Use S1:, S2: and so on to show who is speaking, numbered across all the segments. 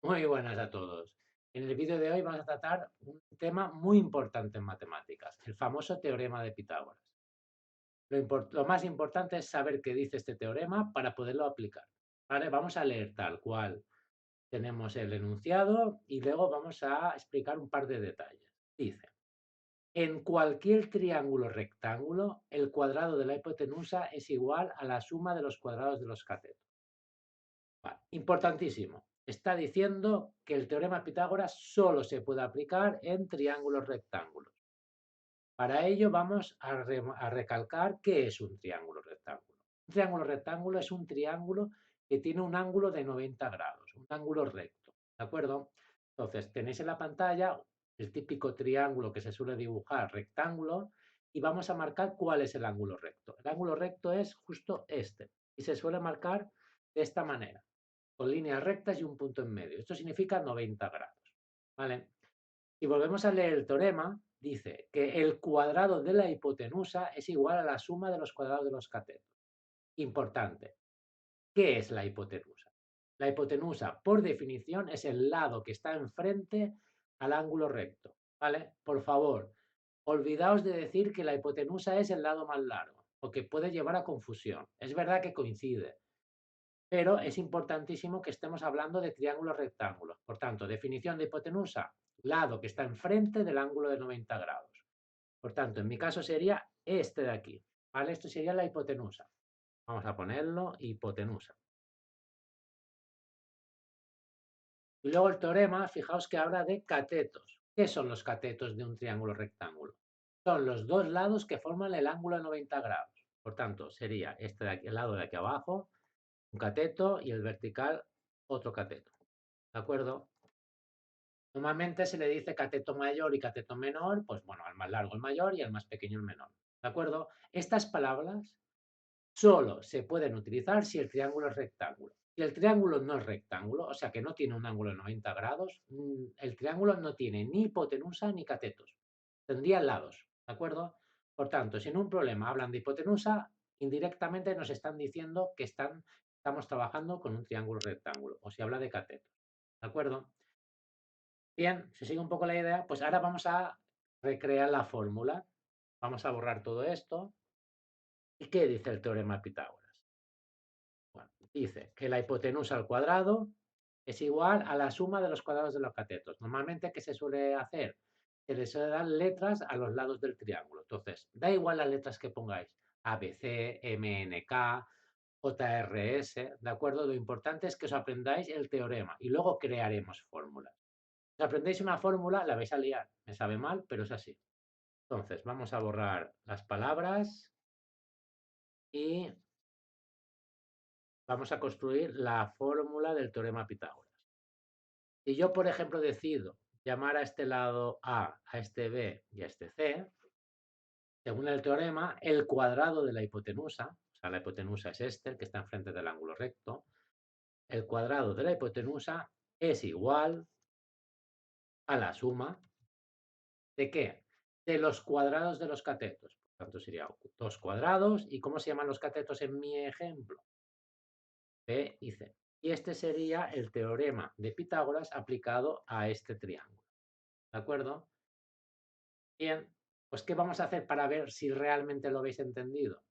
S1: Muy buenas a todos. En el vídeo de hoy vamos a tratar un tema muy importante en matemáticas, el famoso teorema de Pitágoras. Lo más importante es saber qué dice este teorema para poderlo aplicar. ¿Vale? Vamos a leer tal cual tenemos el enunciado y luego vamos a explicar un par de detalles. Dice, en cualquier triángulo rectángulo, el cuadrado de la hipotenusa es igual a la suma de los cuadrados de los catetos. Vale, importantísimo. Está diciendo que el teorema de Pitágoras solo se puede aplicar en triángulos rectángulos. Para ello vamos a recalcar qué es un triángulo rectángulo. Un triángulo rectángulo es un triángulo que tiene un ángulo de 90 grados, un ángulo recto. ¿De acuerdo? Entonces, tenéis en la pantalla el típico triángulo que se suele dibujar rectángulo y vamos a marcar cuál es el ángulo recto. El ángulo recto es justo este y se suele marcar de esta manera, con líneas rectas y un punto en medio. Esto significa 90 grados. ¿Vale? Si volvemos a leer el teorema, dice que el cuadrado de la hipotenusa es igual a la suma de los cuadrados de los catetos. Importante. ¿Qué es la hipotenusa? La hipotenusa, por definición, es el lado que está enfrente al ángulo recto. ¿Vale? Por favor, olvidaos de decir que la hipotenusa es el lado más largo, porque puede llevar a confusión. Es verdad que coincide, pero es importantísimo que estemos hablando de triángulos rectángulos. Por tanto, definición de hipotenusa, lado que está enfrente del ángulo de 90 grados. Por tanto, en mi caso sería este de aquí, ¿vale? Esto sería la hipotenusa. Vamos a ponerlo hipotenusa. Y luego el teorema, fijaos que habla de catetos. ¿Qué son los catetos de un triángulo rectángulo? Son los dos lados que forman el ángulo de 90 grados. Por tanto, sería este de aquí, el lado de aquí abajo, un cateto y el vertical otro cateto. ¿De acuerdo? Normalmente se le dice cateto mayor y cateto menor, pues bueno, al más largo el mayor y al más pequeño el menor. ¿De acuerdo? Estas palabras solo se pueden utilizar si el triángulo es rectángulo. Si el triángulo no es rectángulo, o sea que no tiene un ángulo de 90 grados, el triángulo no tiene ni hipotenusa ni catetos. Tendría lados, ¿de acuerdo? Por tanto, si en un problema hablan de hipotenusa, indirectamente nos están diciendo que estamos trabajando con un triángulo rectángulo, o si habla de catetos, ¿de acuerdo? Bien, si sigue un poco la idea, pues ahora vamos a recrear la fórmula. Vamos a borrar todo esto. ¿Y qué dice el teorema de Pitágoras? Bueno, dice que la hipotenusa al cuadrado es igual a la suma de los cuadrados de los catetos. Normalmente, ¿qué se suele hacer? Se le suele dar letras a los lados del triángulo. Entonces, da igual las letras que pongáis. ABC, MNK, JRS, ¿de acuerdo? Lo importante es que os aprendáis el teorema y luego crearemos fórmulas. Si aprendéis una fórmula, la vais a liar. Me sabe mal, pero es así. Entonces, vamos a borrar las palabras y vamos a construir la fórmula del teorema Pitágoras. Si yo, por ejemplo, decido llamar a este lado a este B y a este C, según el teorema, el cuadrado de la hipotenusa, o sea, la hipotenusa es este, el que está enfrente del ángulo recto, el cuadrado de la hipotenusa es igual a la suma ¿de qué? De los cuadrados de los catetos. Por tanto, sería 2 cuadrados. ¿Y cómo se llaman los catetos en mi ejemplo? B y C. Y este sería el teorema de Pitágoras aplicado a este triángulo. ¿De acuerdo? Bien, pues ¿qué vamos a hacer para ver si realmente lo habéis entendido?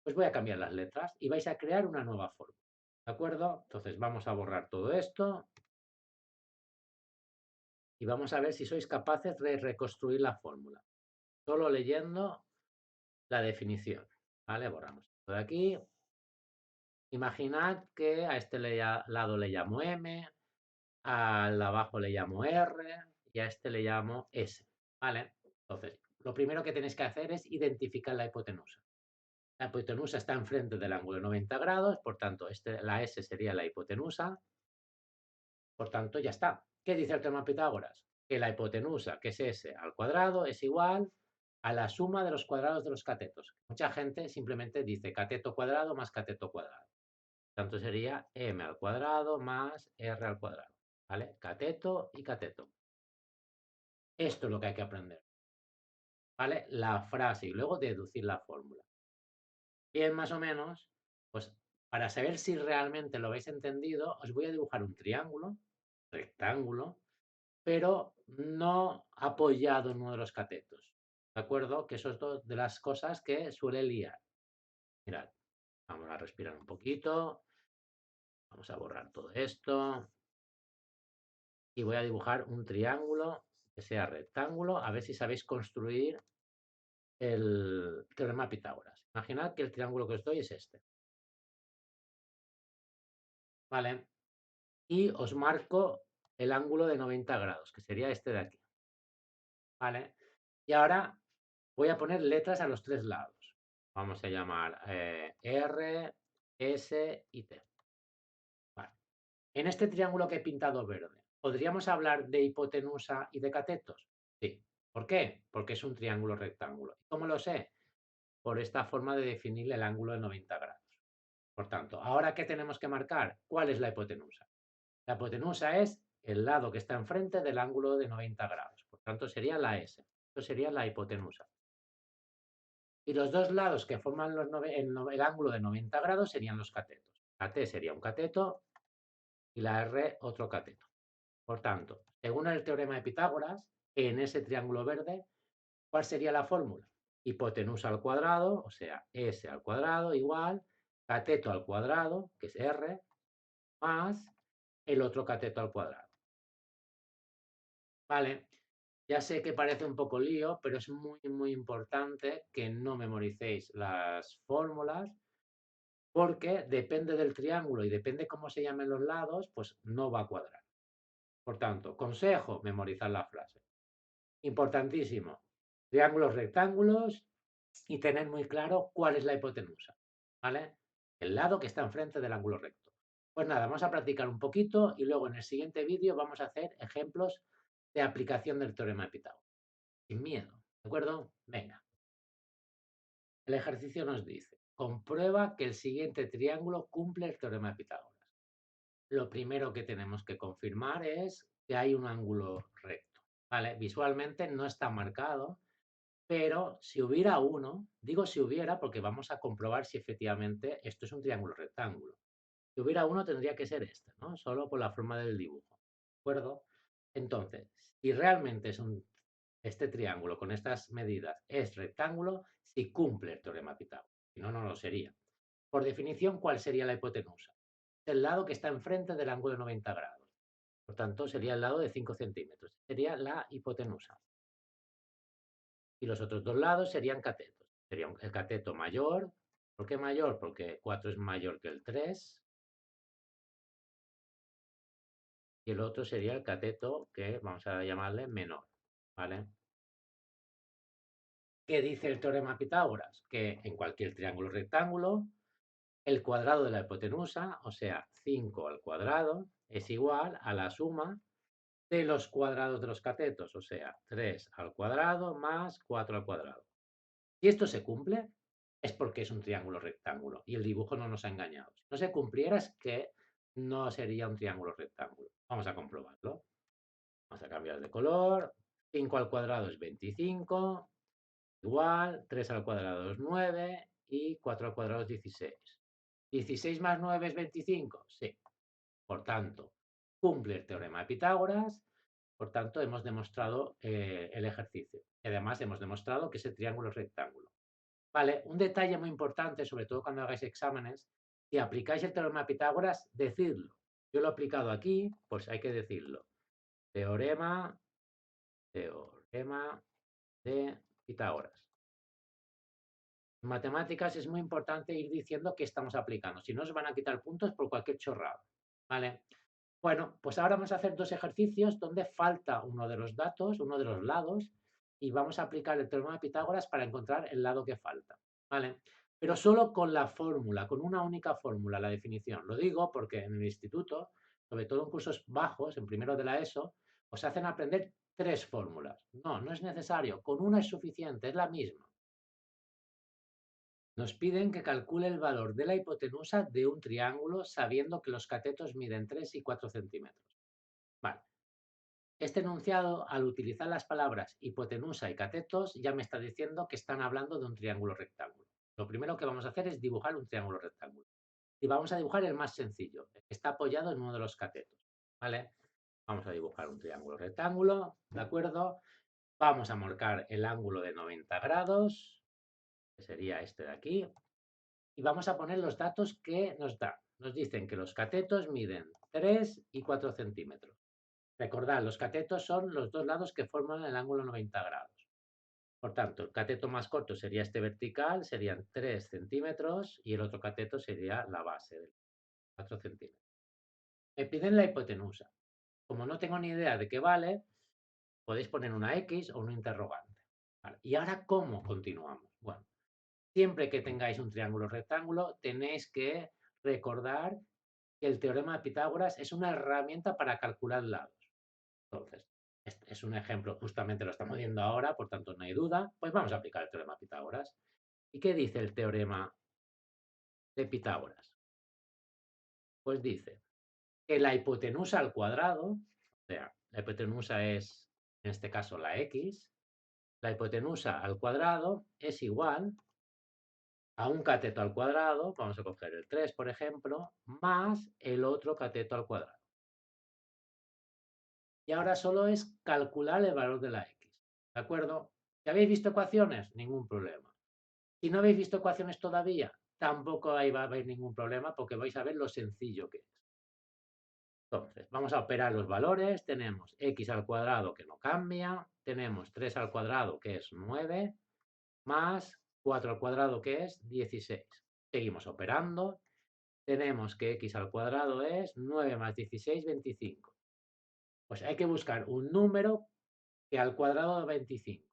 S1: Pues voy a cambiar las letras y vais a crear una nueva fórmula. ¿De acuerdo? Entonces vamos a borrar todo esto y vamos a ver si sois capaces de reconstruir la fórmula. Solo leyendo la definición. ¿Vale? Borramos esto de aquí. Imaginad que a este lado le llamo M, al abajo le llamo R y a este le llamo S. ¿Vale? Entonces, lo primero que tenéis que hacer es identificar la hipotenusa. La hipotenusa está enfrente del ángulo de 90 grados, por tanto, la S sería la hipotenusa. Por tanto, ya está. ¿Qué dice el teorema de Pitágoras? Que la hipotenusa, que es S al cuadrado, es igual a la suma de los cuadrados de los catetos. Mucha gente simplemente dice cateto cuadrado más cateto cuadrado. Tanto sería m al cuadrado más r al cuadrado. ¿Vale? Cateto y cateto. Esto es lo que hay que aprender. ¿Vale? La frase y luego deducir la fórmula. Bien, más o menos, pues para saber si realmente lo habéis entendido, os voy a dibujar un triángulo rectángulo, pero no apoyado en uno de los catetos. ¿De acuerdo? Que eso es de las cosas que suele liar. Mirad, vamos a respirar un poquito. Vamos a borrar todo esto. Y voy a dibujar un triángulo que sea rectángulo. A ver si sabéis construir el teorema de Pitágoras. Imaginad que el triángulo que os doy es este. ¿Vale? Y os marco el ángulo de 90 grados, que sería este de aquí. ¿Vale? Y ahora voy a poner letras a los tres lados. Vamos a llamar R, S y T. Vale. En este triángulo que he pintado verde, ¿podríamos hablar de hipotenusa y de catetos? Sí. ¿Por qué? Porque es un triángulo rectángulo. ¿Cómo lo sé? Por esta forma de definir el ángulo de 90 grados. Por tanto, ¿ahora qué tenemos que marcar? ¿Cuál es la hipotenusa? La hipotenusa es el lado que está enfrente del ángulo de 90 grados. Por tanto, sería la S. Esto sería la hipotenusa. Y los dos lados que forman el ángulo de 90 grados serían los catetos. La T sería un cateto y la R otro cateto. Por tanto, según el teorema de Pitágoras, en ese triángulo verde, ¿cuál sería la fórmula? Hipotenusa al cuadrado, o sea, S al cuadrado igual cateto al cuadrado, que es R, más el otro cateto al cuadrado. Vale, ya sé que parece un poco lío, pero es muy importante que no memoricéis las fórmulas porque depende del triángulo y depende cómo se llamen los lados, pues no va a cuadrar. Por tanto, consejo, memorizar la frase. Importantísimo. Triángulos, rectángulos y tener muy claro cuál es la hipotenusa. ¿Vale? El lado que está enfrente del ángulo recto. Pues nada, vamos a practicar un poquito y luego en el siguiente vídeo vamos a hacer ejemplos de aplicación del teorema de Pitágoras. Sin miedo. ¿De acuerdo? Venga. El ejercicio nos dice, comprueba que el siguiente triángulo cumple el teorema de Pitágoras. Lo primero que tenemos que confirmar es que hay un ángulo recto. ¿Vale? Visualmente no está marcado, pero si hubiera uno, digo si hubiera porque vamos a comprobar si efectivamente esto es un triángulo rectángulo. Si hubiera uno tendría que ser este, ¿no? Solo por la forma del dibujo. ¿De acuerdo? Entonces, si realmente es este triángulo con estas medidas es rectángulo, si cumple el teorema de Pitágoras. Si no, no lo sería. Por definición, ¿cuál sería la hipotenusa? El lado que está enfrente del ángulo de 90 grados. Por tanto, sería el lado de 5 centímetros. Sería la hipotenusa. Y los otros dos lados serían catetos. Sería el cateto mayor. ¿Por qué mayor? Porque 4 es mayor que el 3. Y el otro sería el cateto que vamos a llamarle menor. ¿Vale? ¿Qué dice el teorema de Pitágoras? Que en cualquier triángulo rectángulo, el cuadrado de la hipotenusa, o sea, 5 al cuadrado, es igual a la suma de los cuadrados de los catetos, o sea, 3 al cuadrado más 4 al cuadrado. Si esto se cumple, es porque es un triángulo rectángulo y el dibujo no nos ha engañado. Si no se cumpliera es que no sería un triángulo rectángulo. Vamos a comprobarlo. Vamos a cambiar de color. 5 al cuadrado es 25, igual, 3 al cuadrado es 9 y 4 al cuadrado es 16. ¿16 más 9 es 25? Sí. Por tanto, cumple el teorema de Pitágoras. Por tanto, hemos demostrado el ejercicio. Y además hemos demostrado que ese triángulo es rectángulo. Vale, un detalle muy importante, sobre todo cuando hagáis exámenes, si aplicáis el teorema de Pitágoras, decidlo. Yo lo he aplicado aquí, pues hay que decirlo. Teorema de Pitágoras. En matemáticas es muy importante ir diciendo qué estamos aplicando, si no os van a quitar puntos por cualquier chorrada. ¿Vale? Bueno, pues ahora vamos a hacer dos ejercicios donde falta uno de los datos, uno de los lados, y vamos a aplicar el teorema de Pitágoras para encontrar el lado que falta. ¿Vale? Pero solo con la fórmula, con una única fórmula, la definición. Lo digo porque en el instituto, sobre todo en cursos bajos, en primero de la ESO, os hacen aprender tres fórmulas. No, no es necesario. Con una es suficiente, es la misma. Nos piden que calcule el valor de la hipotenusa de un triángulo sabiendo que los catetos miden 3 y 4 centímetros. Vale. Este enunciado, al utilizar las palabras hipotenusa y catetos, ya me está diciendo que están hablando de un triángulo rectángulo. Lo primero que vamos a hacer es dibujar un triángulo rectángulo. Y vamos a dibujar el más sencillo, el que está apoyado en uno de los catetos. ¿Vale? Vamos a dibujar un triángulo rectángulo, ¿de acuerdo? Vamos a marcar el ángulo de 90 grados, que sería este de aquí, y vamos a poner los datos que nos dan. Nos dicen que los catetos miden 3 y 4 centímetros. Recordad, los catetos son los dos lados que forman el ángulo 90 grados. Por tanto, el cateto más corto sería este vertical, serían 3 centímetros, y el otro cateto sería la base de 4 centímetros. Me piden la hipotenusa. Como no tengo ni idea de qué vale, podéis poner una X o un interrogante. Vale. ¿Y ahora cómo continuamos? Bueno, siempre que tengáis un triángulo rectángulo, tenéis que recordar que el teorema de Pitágoras es una herramienta para calcular lados. Entonces, este es un ejemplo, justamente lo estamos viendo ahora, por tanto no hay duda, pues vamos a aplicar el teorema de Pitágoras. ¿Y qué dice el teorema de Pitágoras? Pues dice que la hipotenusa al cuadrado, o sea, la hipotenusa es, en este caso, la X, la hipotenusa al cuadrado es igual a un cateto al cuadrado, vamos a coger el 3, por ejemplo, más el otro cateto al cuadrado. Y ahora solo es calcular el valor de la X, ¿de acuerdo? Si habéis visto ecuaciones, ningún problema. Si no habéis visto ecuaciones todavía, tampoco ahí va a haber ningún problema porque vais a ver lo sencillo que es. Entonces, vamos a operar los valores. Tenemos x al cuadrado que no cambia, tenemos 3 al cuadrado que es 9, más 4 al cuadrado que es 16. Seguimos operando. Tenemos que x al cuadrado es 9 más 16, 25. Pues hay que buscar un número que al cuadrado de 25.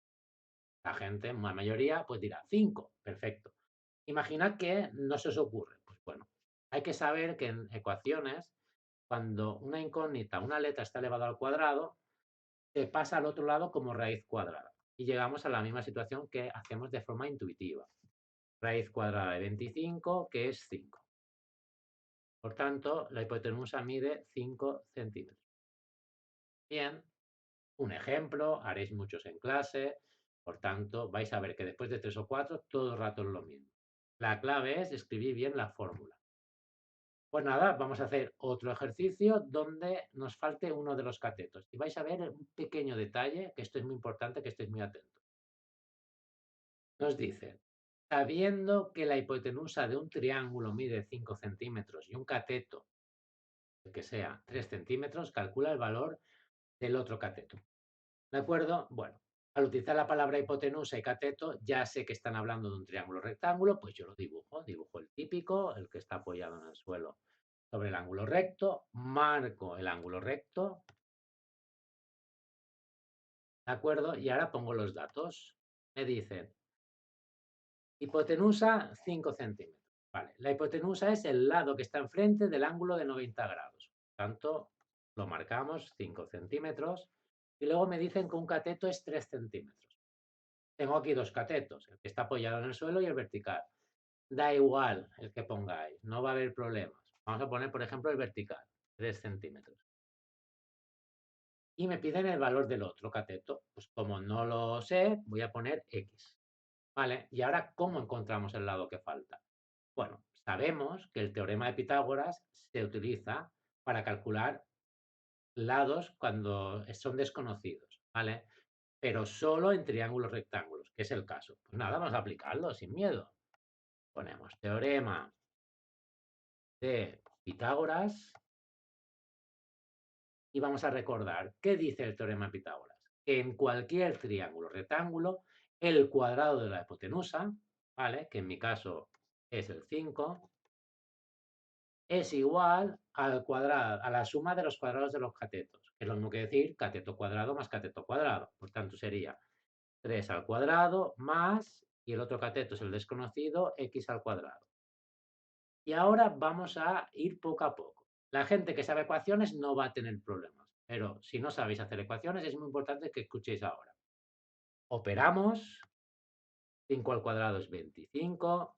S1: La gente, la mayoría, pues dirá 5. Perfecto. Imaginad que no se os ocurre. Pues bueno, hay que saber que en ecuaciones, cuando una incógnita, una letra está elevada al cuadrado, se pasa al otro lado como raíz cuadrada. Y llegamos a la misma situación que hacemos de forma intuitiva. Raíz cuadrada de 25, que es 5. Por tanto, la hipotenusa mide 5 centímetros. Bien, un ejemplo, haréis muchos en clase, por tanto, vais a ver que después de 3 o 4, todo el rato es lo mismo. La clave es escribir bien la fórmula. Pues nada, vamos a hacer otro ejercicio donde nos falte uno de los catetos. Y vais a ver un pequeño detalle, que esto es muy importante, que estéis muy atentos. Nos dice, sabiendo que la hipotenusa de un triángulo mide 5 centímetros y un cateto, que sea 3 centímetros, calcula el valor del otro cateto. ¿De acuerdo? Bueno, al utilizar la palabra hipotenusa y cateto, ya sé que están hablando de un triángulo rectángulo, pues yo lo dibujo. Dibujo el típico, el que está apoyado en el suelo sobre el ángulo recto, marco el ángulo recto, ¿de acuerdo? Y ahora pongo los datos. Me dicen, hipotenusa 5 centímetros. Vale, la hipotenusa es el lado que está enfrente del ángulo de 90 grados. Por tanto, lo marcamos 5 centímetros. Y luego me dicen que un cateto es 3 centímetros. Tengo aquí dos catetos, el que está apoyado en el suelo y el vertical. Da igual el que pongáis, no va a haber problemas. Vamos a poner, por ejemplo, el vertical, 3 centímetros. Y me piden el valor del otro cateto. Pues como no lo sé, voy a poner X. ¿Vale? Y ahora, ¿cómo encontramos el lado que falta? Bueno, sabemos que el teorema de Pitágoras se utiliza para calcular lados cuando son desconocidos, ¿vale? Pero solo en triángulos rectángulos, que es el caso. Pues nada, vamos a aplicarlo sin miedo. Ponemos teorema de Pitágoras y vamos a recordar qué dice el teorema de Pitágoras. Que en cualquier triángulo rectángulo, el cuadrado de la hipotenusa, ¿vale? Que en mi caso es el 5, es igual al cuadrado, a la suma de los cuadrados de los catetos, que es lo mismo que decir cateto cuadrado más cateto cuadrado. Por tanto, sería 3 al cuadrado más, y el otro cateto es el desconocido, x al cuadrado. Y ahora vamos a ir poco a poco. La gente que sabe ecuaciones no va a tener problemas, pero si no sabéis hacer ecuaciones es muy importante que escuchéis ahora. Operamos, 5 al cuadrado es 25,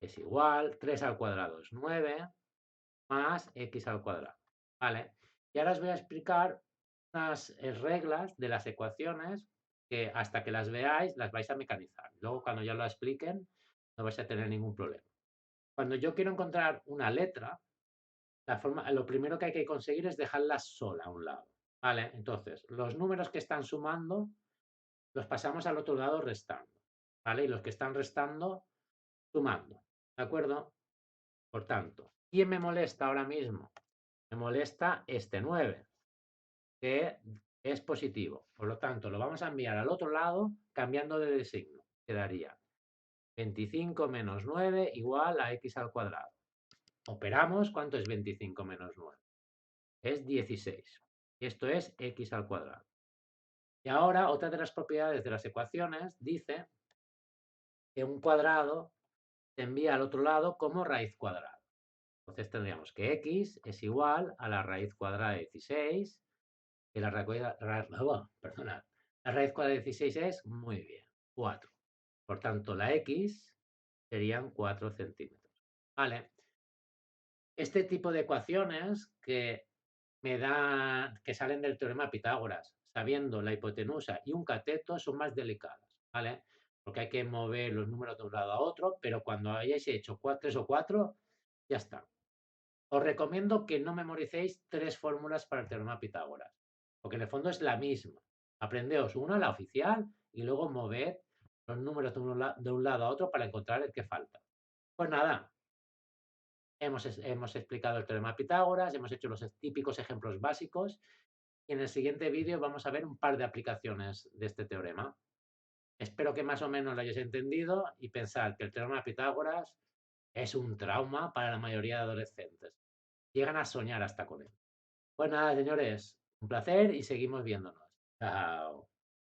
S1: es igual, 3 al cuadrado es 9, más x al cuadrado. ¿Vale? Y ahora os voy a explicar unas reglas de las ecuaciones que hasta que las veáis las vais a mecanizar. Luego cuando ya lo expliquen no vais a tener ningún problema. Cuando yo quiero encontrar una letra, lo primero que hay que conseguir es dejarla sola a un lado. ¿Vale? Entonces, los números que están sumando los pasamos al otro lado restando, ¿vale? Y los que están restando, sumando, ¿de acuerdo? Por tanto, ¿quién me molesta ahora mismo? Me molesta este 9, que es positivo. Por lo tanto, lo vamos a enviar al otro lado cambiando de signo. Quedaría 25 menos 9 igual a x al cuadrado. Operamos, ¿cuánto es 25 menos 9? Es 16. Esto es x al cuadrado. Y ahora, otra de las propiedades de las ecuaciones dice que un cuadrado se envía al otro lado como raíz cuadrada. Entonces tendríamos que x es igual a la raíz cuadrada de 16, y la raíz, perdonad, la raíz cuadrada de 16 es, muy bien, 4. Por tanto, la x serían 4 centímetros. Vale. Este tipo de ecuaciones que que salen del teorema de Pitágoras, sabiendo la hipotenusa y un cateto, son más delicadas, ¿vale? Porque hay que mover los números de un lado a otro, pero cuando hayáis hecho 3 o 4, ya está. Os recomiendo que no memoricéis 3 fórmulas para el teorema de Pitágoras, porque en el fondo es la misma. Aprendeos una, la oficial, y luego moved los números de un lado a otro para encontrar el que falta. Pues nada, hemos explicado el teorema de Pitágoras, hemos hecho los típicos ejemplos básicos, y en el siguiente vídeo vamos a ver un par de aplicaciones de este teorema. Espero que más o menos lo hayáis entendido y pensar que el teorema de Pitágoras es un trauma para la mayoría de adolescentes. Llegan a soñar hasta con él. Pues nada, señores, un placer y seguimos viéndonos. Chao.